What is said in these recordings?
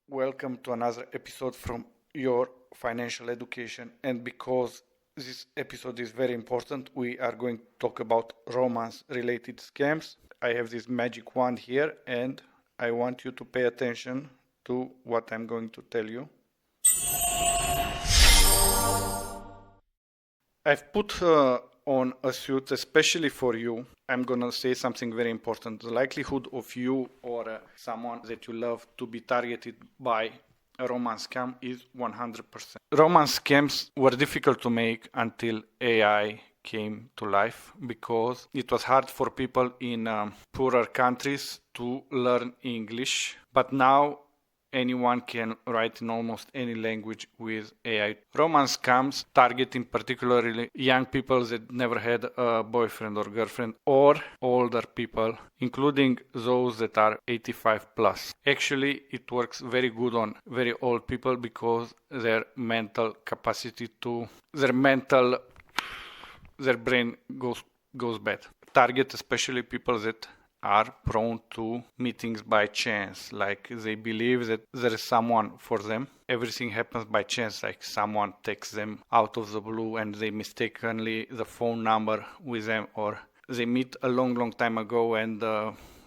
Welcome to another episode from your financial education. And because this episode is very important, we are going to talk about romance related scams. I have this magic wand here and I want you to pay attention to what I'm going to tell you. I've put on a suit especially for you. I'm gonna say something very important. The likelihood of you or someone that you love to be targeted by a romance scam is 100%. Romance scams were difficult to make until AI came to life because it was hard for people in poorer countries to learn English. But now anyone can write in almost any language with AI. Romance scams targeting particularly young people that never had a boyfriend or girlfriend, or older people, including those that are 85 plus. Actually, it works very good on very old people because their mental capacity their brain goes bad. Target especially people that are prone to meetings by chance, like they believe that there is someone for them. Everything happens by chance, like someone texts them out of the blue and they mistakenly the phone number with them, or they meet a long time ago and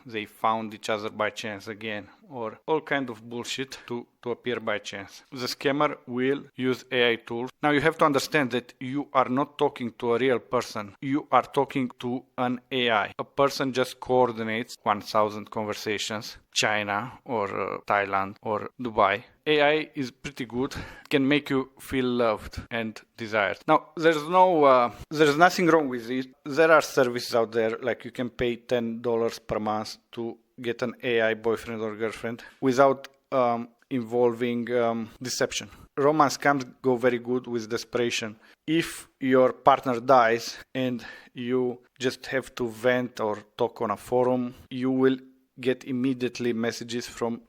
they found each other by chance again, or all kind of bullshit to appear by chance. The scammer will use AI tools. Now you have to understand that you are not talking to a real person. You are talking to an AI. A person just coordinates 1,000 conversations, China or Thailand or Dubai. AI is pretty good, can make you feel loved and desired. Now, there's nothing wrong with it. There are services out there, like you can pay $10 per month to get an AI boyfriend or girlfriend without involving deception. Romance scams go very good with desperation. If your partner dies and you just have to vent or talk on a forum, you will get immediately messages from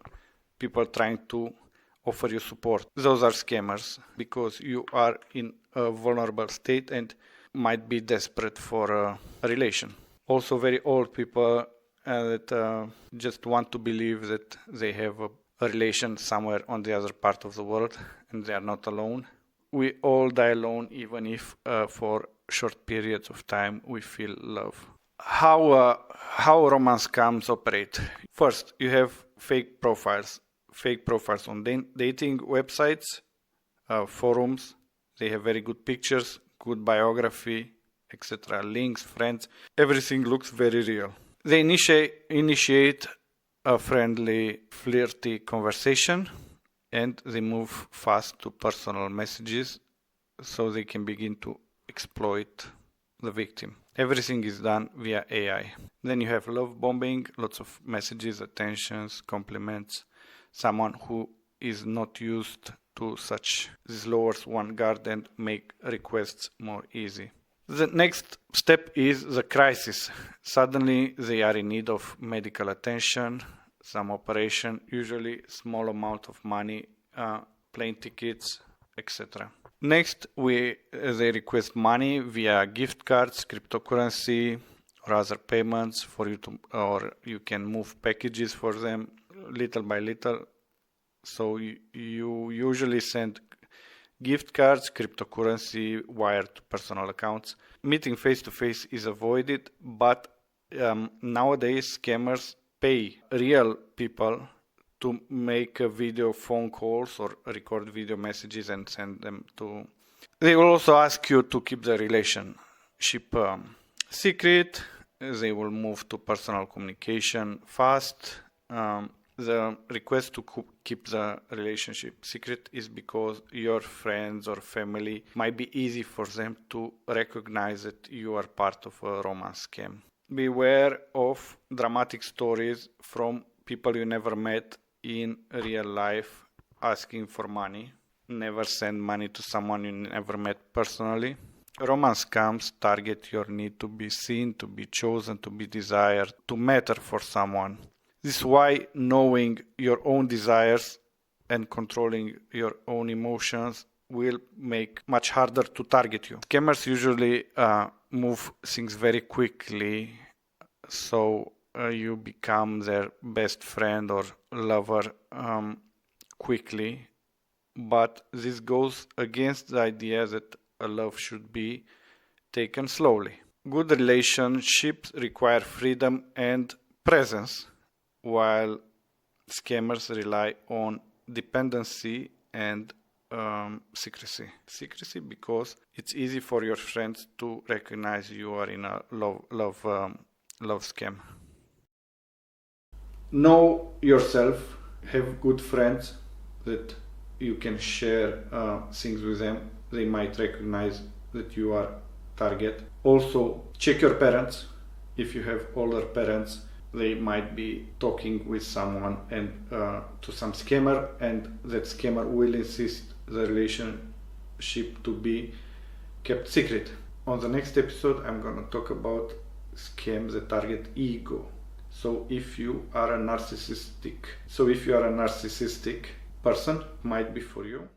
people trying to offer you support. Those are scammers because you are in a vulnerable state and might be desperate for a relation. Also, very old people that just want to believe that they have a relation somewhere on the other part of the world and they are not alone. We all die alone, even if for short periods of time we feel love. How romance scams operate? First, you have fake profiles on dating websites, forums. They have very good pictures, good biography, etc. Links, friends. Everything looks very real. They initiate a friendly, flirty conversation and they move fast to personal messages so they can begin to exploit the victim. Everything is done via AI. Then you have love bombing, lots of messages, attentions, compliments. Someone who is not used to such, this lowers one guard and make requests more easy. The next step is the crisis. Suddenly they are in need of medical attention, some operation, usually small amount of money, plane tickets, etc. Next, they request money via gift cards, cryptocurrency, or other payments for you to, or you can move packages for them little by little. So you usually send gift cards, cryptocurrency, wire to personal accounts. Meeting face-to-face is avoided, but nowadays scammers pay real people to make video phone calls or record video messages and send them to. They will also ask you to keep the relationship secret. They will move to personal communication fast. The request to keep the relationship secret is because your friends or family might be easy for them to recognize that you are part of a romance scam. Beware of dramatic stories from people you never met in real life asking for money. Never send money to someone you never met personally. Romance scams target your need to be seen, to be chosen, to be desired, to matter for someone. This is why knowing your own desires and controlling your own emotions will make much harder to target you. Scammers usually move things very quickly, so you become their best friend or lover quickly, but this goes against the idea that a love should be taken slowly. Good relationships require freedom and presence, while scammers rely on dependency and secrecy. Secrecy because it's easy for your friends to recognize you are in a love scam. Know yourself. Have good friends that you can share things with them. They might recognize that you are target. Also, check your parents. If you have older parents, they might be talking with someone and to some scammer, and that scammer will insist the relationship to be kept secret. On the next episode, I'm gonna talk about scams that target ego. So if you are a narcissistic person, might be for you.